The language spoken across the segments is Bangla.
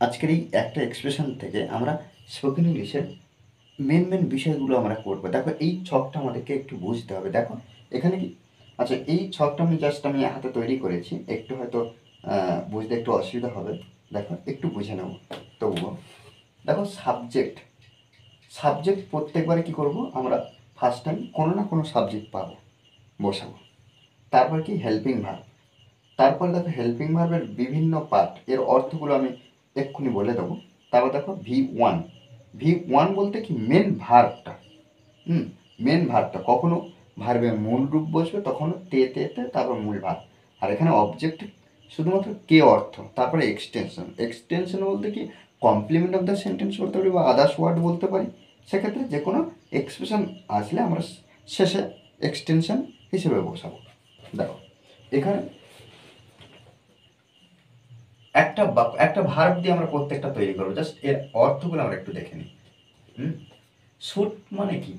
আজকের এই একটা এক্সপ্রেশন থেকে আমরা স্পোকেন ইংলিশের মেন বিষয়গুলো আমরা করবো। দেখো এই ছকটা আমাদেরকে একটু বুঝতে হবে। দেখো এখানে কি, আচ্ছা এই ছকটা আমি হাতে তৈরি করেছি, একটু হয়তো বুঝতে একটু অসুবিধা হবে। দেখো একটু বুঝে নেব তবুও। দেখো সাবজেক্ট, প্রত্যেকবারে কি করব আমরা, ফার্স্ট টাইম কোনো না কোনো সাবজেক্ট পাবো, বসাবো। তারপর কি হেল্পিং ভার্ব, তারপর দেখো হেল্পিং ভার্বের বিভিন্ন পার্ট, এর অর্থগুলো আমি এক্ষুনি বলে দেবো। তারপর দেখো V1, V1 বলতে কি মেন ভার্বটা, মেন ভার্বটা, কখনো ভার্বের মূল রূপ বসবে, তখনও তে তে তে তারপর মূল ভার্ব। আর এখানে অবজেক্ট শুধুমাত্র কে অর্থ, তারপরে এক্সটেনশন, এক্সটেনশন বলতে কি কমপ্লিমেন্ট অফ দ্য সেন্টেন্স বলতে পারি বা আদার্স ওয়ার্ড বলতে পারি। সেক্ষেত্রে যে কোনো এক্সপ্রেশন আসলে আমরা শেষে এক্সটেনশন হিসেবে বসাবো। দেখো এখানে একটা ভার্ব দিয়ে আমরা প্রত্যেকটা তৈরি করবো, জাস্ট এর অর্থগুলো আমরা একটু দেখে নিই। শুট মানে কি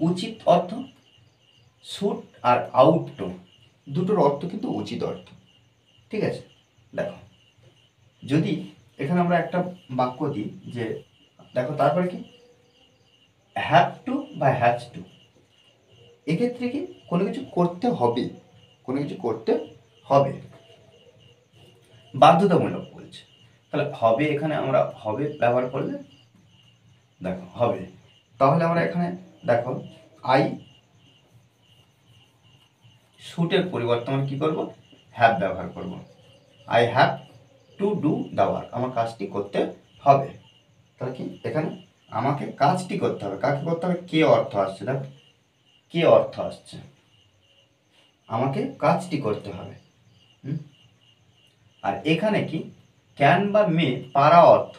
উচিত অর্থ, শুট আর আউট টু দুটোর অর্থ কিন্তু উচিত অর্থ, ঠিক আছে। দেখো যদি এখানে আমরা একটা বাক্য দিই যে, দেখো তারপরে কি হ্যাভ টু বা হ্যাজ টু, এক্ষেত্রে কি কোনো কিছু করতে হবে, কোনো কিছু করতে হবে, বাধ্যতামূলক বলছে। তাহলে হবে, এখানে আমরা হবে ব্যবহার করলে দেখো হবে, তাহলে আমরা এখানে দেখো আই শুটের পরিবর্তে আমরা কী করবো, হ্যাভ ব্যবহার করব। I have to do the work, আমার কাজটি করতে হবে। তাহলে কি এখানে আমাকে কাজটি করতে হবে, কাকে করতে হবে, কে অর্থ আসছে, দেখো কে অর্থ আসছে, আমাকে কাজটি করতে হবে। আর এখানে কি ক্যান বা মে পারা অর্থ,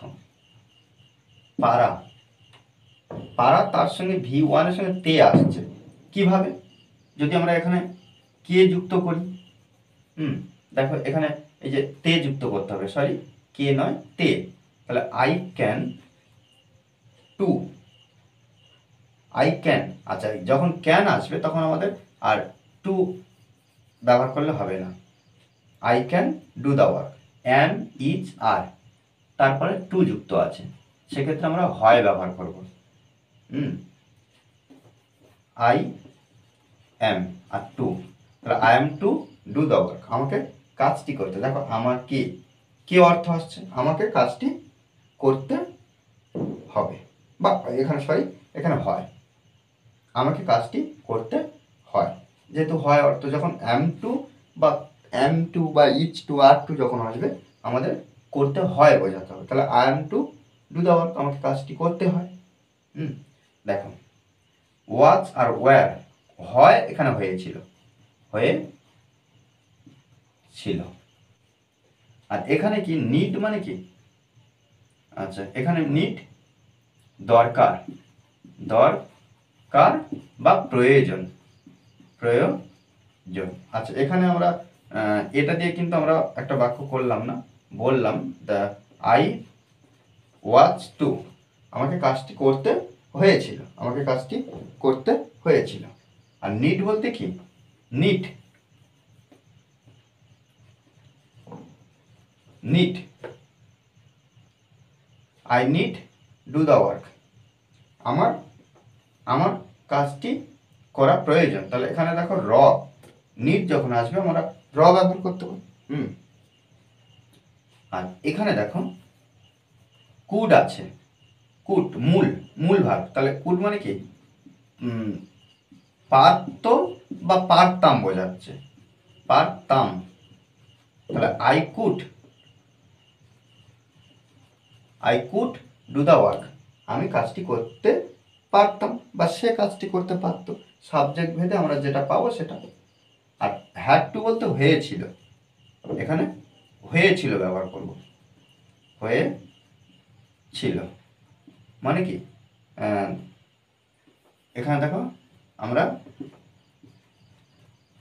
পারা, পারা তার সঙ্গে V1 এর সঙ্গে তে আসছে। কিভাবে, যদি আমরা এখানে কে যুক্ত করি, দেখো এখানে এই যে তে যুক্ত করতে হবে, সরি কে নয় তে, তাহলে I can to, I can, আচ্ছা যখন ক্যান আসবে তখন আমাদের আর টু ব্যবহার করলে হবে না, I can do the work, am is are, তারপরে টু যুক্ত আছে, সেক্ষেত্রে আমরা হয় ব্যবহার করব। আই অ্যাম আর টু, তাহলে I am to do the work, আমাকে কাজটি করতে, দেখো আমাকে কি অর্থ আসছে, আমাকে কাজটি করতে হবে, বা এখানে সরি এখানে হয়, আমাকে কাজটি করতে হয়, যেহেতু হয় অর্থ যখন অ্যাম টু বা ইচ টু আর টু যখন আসবে আমাদের করতে হয় বোঝাতে হবে, তাহলে I am to do the work, আমাকে কাজটি করতে হয়। দেখো ওয়াজ আর ওয়্যার, হয় এখানে হয়েছিল, হয়েছিল, আর এখানে কি নিড মানে কি, আচ্ছা এখানে নিড দরকার, দরকার বা প্রয়োজন, প্রয়োজন। আচ্ছা এখানে আমরা এটা দিয়ে কিন্তু আমরা একটা বাক্য করলাম না, বললাম দ্য আই ওয়াজ টু, আমাকে কাজটি করতে হয়েছিল, আমাকে কাজটি করতে হয়েছিল। আর নিড বলতে কি, need, need, I need do the work, আমার আমার কাজটি করা প্রয়োজন। তাহলে এখানে দেখো নিড যখন আসবে আমরা ব্যবহার করতে পারি। আর এখানে দেখো কুড আছে, কুড মূল ভার্ব, তাহলে কুড মানে কি পারত বা পারতাম বোঝাচ্ছে, পারতাম, তাহলে I could do the work, আমি কাজটি করতে পারতাম বা সে কাজটি করতে পারত, সাবজেক্ট ভেদে আমরা যেটা পাবো সেটা। আর হ্যাড টু বলতে হয়েছিল, এখানে হয়েছিল ব্যবহার করব, হয়েছিল মানে কি এখানে দেখো আমরা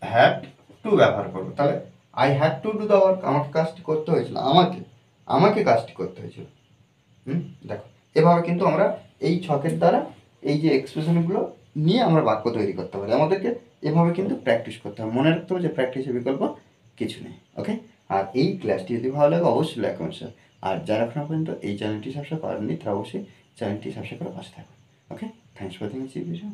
হ্যাড টু ব্যবহার করবো, তাহলে I had to do the work, আমাকে কাজটি করতে হয়েছিল, আমাকে কাজটি করতে হয়েছিল। দেখো এভাবে কিন্তু আমরা এই ছকের দ্বারা এই যে এক্সপ্রেশনগুলো নিয়ে আমরা বাক্য তৈরি করতে পারি। আমাদেরকে এভাবে কিন্তু প্র্যাকটিস করতে হবে, মনে রাখতে হবে যে প্র্যাকটিসের বিকল্প কিছু নেই। ওকে। আর এই ক্লাসটি যদি ভালো লাগে অবশ্যই লাইক কমেন্ট শেয়ার। আর যারা এখনো পর্যন্ত এই চ্যানেলটি সাবস্ক্রাইব করেননি তারা অবশ্যই চ্যানেলটি সাবস্ক্রাইব করে পাশে থাকুন। Okay, thanks for watching this video.